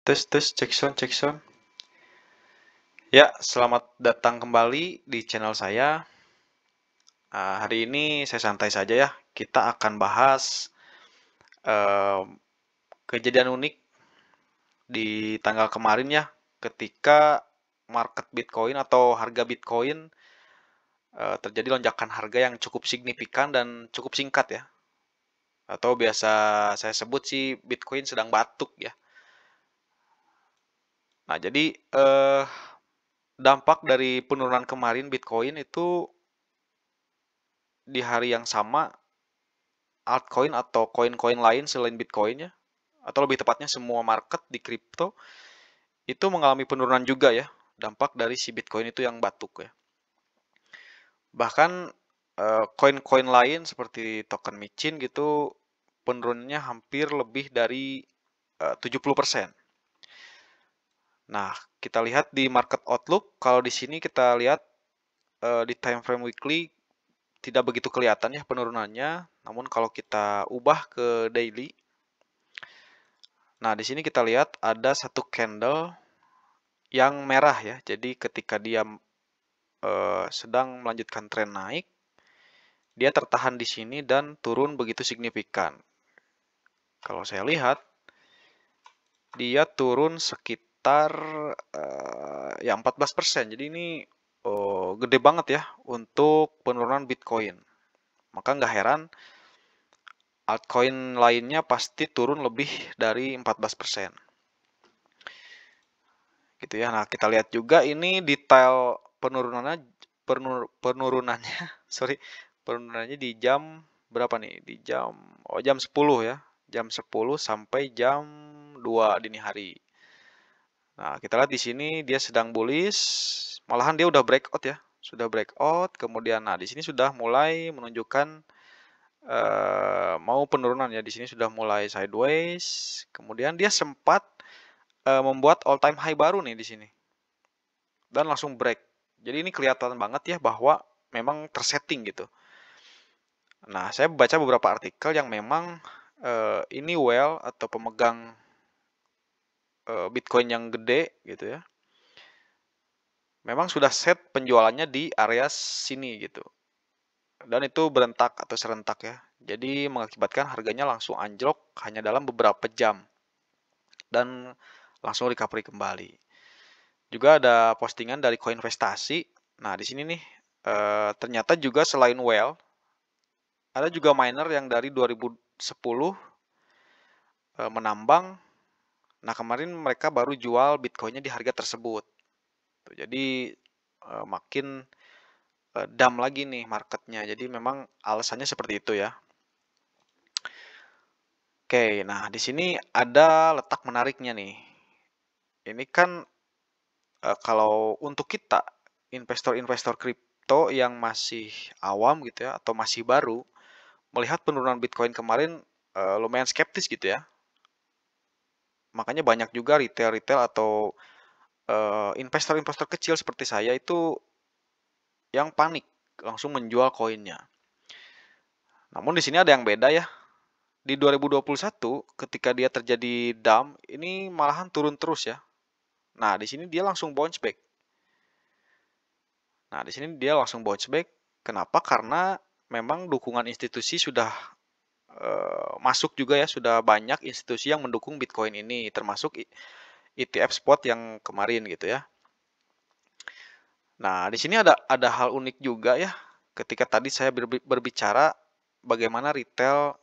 Tes tes cek sound cek sound. Ya, selamat datang kembali di channel saya. Hari ini saya santai saja ya. Kita akan bahas em, kejadian unik di tanggal kemarin ya, ketika market Bitcoin atau harga Bitcoin terjadi lonjakan harga yang cukup signifikan dan cukup singkat ya. Atau biasa saya sebut sih Bitcoin sedang batuk ya. Nah, jadi dampak dari penurunan kemarin Bitcoin itu di hari yang sama altcoin atau koin-koin lain selain Bitcoin ya, atau lebih tepatnya semua market di kripto itu mengalami penurunan juga ya, dampak dari si Bitcoin itu yang batuk ya. Bahkan koin-koin lain seperti token micin gitu penurunannya hampir lebih dari 70%. Nah, kita lihat di market outlook, kalau di sini kita lihat di time frame weekly tidak begitu kelihatan ya penurunannya, namun kalau kita ubah ke daily. Nah, di sini kita lihat ada satu candle yang merah ya. Jadi ketika dia sedang melanjutkan tren naik, dia tertahan di sini dan turun begitu signifikan. Kalau saya lihat, dia turun sekitar ya 14%. Jadi ini gede banget ya untuk penurunan Bitcoin. Maka nggak heran altcoin lainnya pasti turun lebih dari 14%. Gitu ya. Nah, kita lihat juga ini detail penurunannya sorry, penurunannya di jam berapa nih? Di jam 10 ya. Jam 10 sampai jam 2 dini hari. Nah, kita lihat di sini dia sedang bullish, malahan dia udah breakout ya. Sudah breakout, kemudian nah di sini sudah mulai menunjukkan mau penurunan ya. Di sini sudah mulai sideways, kemudian dia sempat membuat all time high baru nih di sini. Dan langsung break. Jadi ini kelihatan banget ya bahwa memang tersetting gitu. Nah, saya baca beberapa artikel yang memang ini whale atau pemegang Bitcoin yang gede gitu ya. Memang sudah set penjualannya di area sini gitu. Dan itu berentak atau serentak ya. Jadi mengakibatkan harganya langsung anjlok hanya dalam beberapa jam. Dan langsung recovery kembali. Juga ada postingan dari Koinvestasi. Nah, di sini nih ternyata juga selain whale ada juga miner yang dari 2010 menambang. Nah, kemarin mereka baru jual Bitcoinnya di harga tersebut. Jadi makin down lagi nih marketnya. Jadi memang alasannya seperti itu ya. Oke, nah di sini ada letak menariknya nih. Ini kan kalau untuk kita investor-investor kripto yang masih awam gitu ya atau masih baru melihat penurunan Bitcoin kemarin lumayan skeptis gitu ya. Makanya banyak juga retail-retail atau investor-investor kecil seperti saya itu yang panik langsung menjual koinnya. Namun di sini ada yang beda ya. Di 2021 ketika dia terjadi dump ini malahan turun terus ya. Nah, di sini dia langsung bounce back. Nah, di sini dia langsung bounce back. Kenapa? Karena memang dukungan institusi sudah masuk juga ya, sudah banyak institusi yang mendukung Bitcoin ini, termasuk ETF spot yang kemarin gitu ya. Nah, di sini ada hal unik juga ya. Ketika tadi saya berbicara bagaimana retail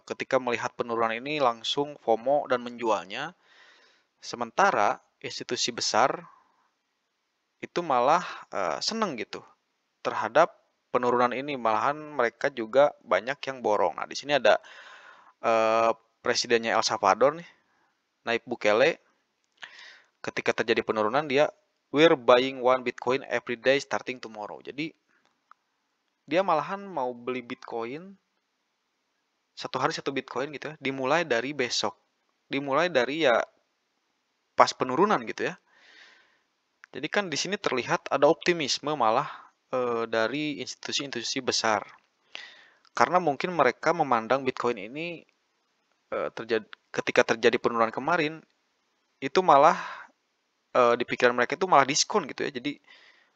ketika melihat penurunan ini langsung FOMO dan menjualnya, sementara institusi besar itu malah seneng gitu terhadap penurunan ini, malahan mereka juga banyak yang borong. Nah, di sini ada presidennya El Salvador nih, Nayib Bukele, ketika terjadi penurunan dia we're buying one Bitcoin every day starting tomorrow. Jadi dia malahan mau beli Bitcoin satu hari satu Bitcoin gitu ya, dimulai dari besok, dimulai dari ya pas penurunan gitu ya. Jadi kan di sini terlihat ada optimisme malah dari institusi-institusi besar. Karena mungkin mereka memandang Bitcoin ini ketika terjadi penurunan kemarin itu malah di pikiran mereka itu malah diskon gitu ya. Jadi,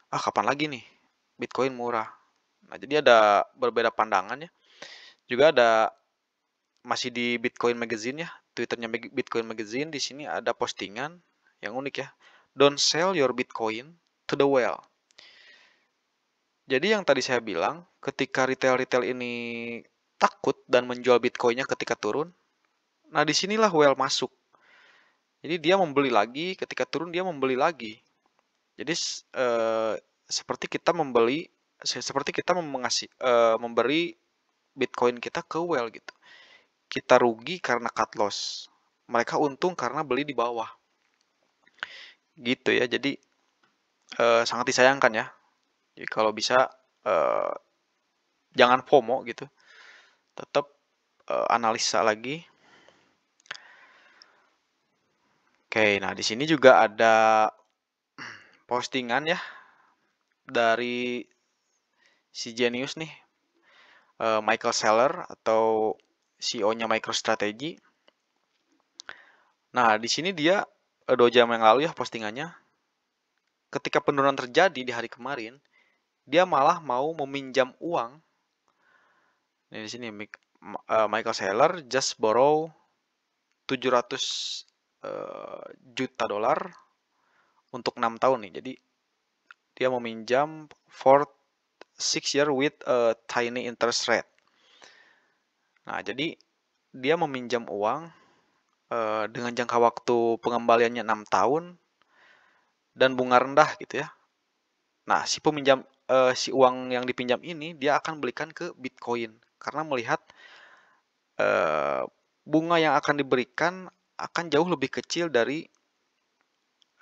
kapan lagi nih Bitcoin murah. Nah, jadi ada berbeda pandangan ya. Juga ada masih di Bitcoin Magazine ya, Twitternya Bitcoin Magazine, di sini ada postingan yang unik ya. Don't sell your Bitcoin to the whale. Jadi yang tadi saya bilang, ketika retail-retail ini takut dan menjual Bitcoinnya ketika turun, nah disinilah whale masuk. Jadi dia membeli lagi, ketika turun dia membeli lagi. Jadi seperti kita memberi Bitcoin kita ke whale gitu. Kita rugi karena cut loss. Mereka untung karena beli di bawah. Gitu ya. Jadi sangat disayangkan ya. Jadi kalau bisa jangan FOMO gitu. Tetap analisa lagi. Oke, nah di sini juga ada postingan ya dari si Genius nih, Michael Saylor atau CEO-nya MicroStrategy. Nah, di sini dia 2 jam yang lalu ya postingannya. Ketika penurunan terjadi di hari kemarin, dia malah mau meminjam uang. Nah, di sini Michael Saylor just borrow 700 juta dolar untuk 6 tahun nih. Jadi dia meminjam for 6 year with a tiny interest rate. Nah, jadi dia meminjam uang dengan jangka waktu pengembaliannya 6 tahun dan bunga rendah gitu ya. Nah, si uang yang dipinjam ini dia akan belikan ke Bitcoin karena melihat bunga yang akan diberikan akan jauh lebih kecil dari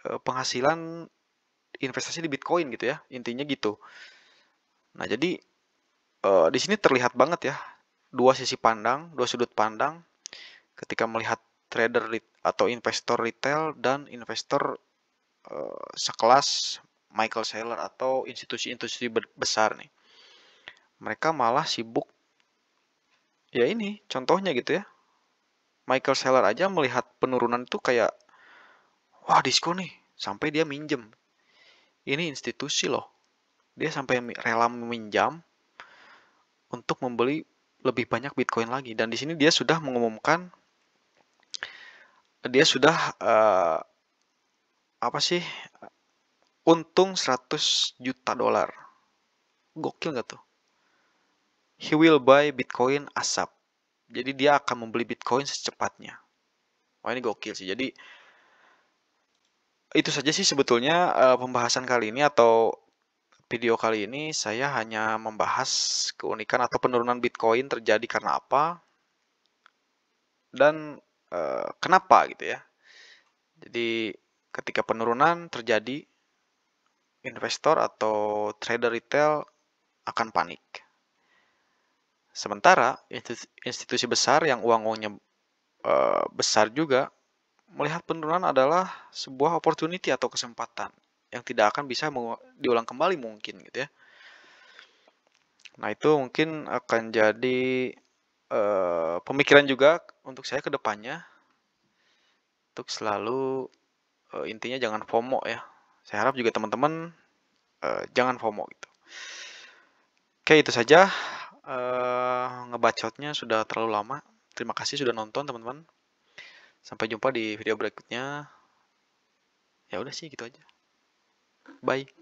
penghasilan investasi di Bitcoin gitu ya. Intinya gitu. Nah, jadi di sini terlihat banget ya dua sudut pandang ketika melihat trader atau investor retail dan investor sekelas Michael Saylor atau institusi-institusi besar nih. Mereka malah sibuk, ya ini contohnya gitu ya. Michael Saylor aja melihat penurunan itu kayak, wah diskon nih, sampai dia minjem. Ini institusi loh. Dia sampai rela meminjam untuk membeli lebih banyak Bitcoin lagi. Dan di sini dia sudah mengumumkan, dia sudah untung 100 juta dolar. Gokil nggak tuh? He will buy Bitcoin ASAP. Jadi dia akan membeli Bitcoin secepatnya. Wah ini gokil sih. Jadi itu saja sih sebetulnya pembahasan kali ini atau video kali ini. Saya hanya membahas keunikan atau penurunan Bitcoin terjadi karena apa dan kenapa gitu ya. Jadi ketika penurunan terjadi, investor atau trader retail akan panik. Sementara institusi besar yang uang-uangnya besar juga melihat penurunan adalah sebuah opportunity atau kesempatan yang tidak akan bisa diulang kembali mungkin gitu ya. Nah itu mungkin akan jadi pemikiran juga untuk saya ke depannya untuk selalu intinya jangan FOMO ya. Saya harap juga teman-teman jangan FOMO gitu. Oke itu saja ngebacotnya sudah terlalu lama. Terima kasih sudah nonton teman-teman. Sampai jumpa di video berikutnya. Ya udah sih gitu aja. Bye.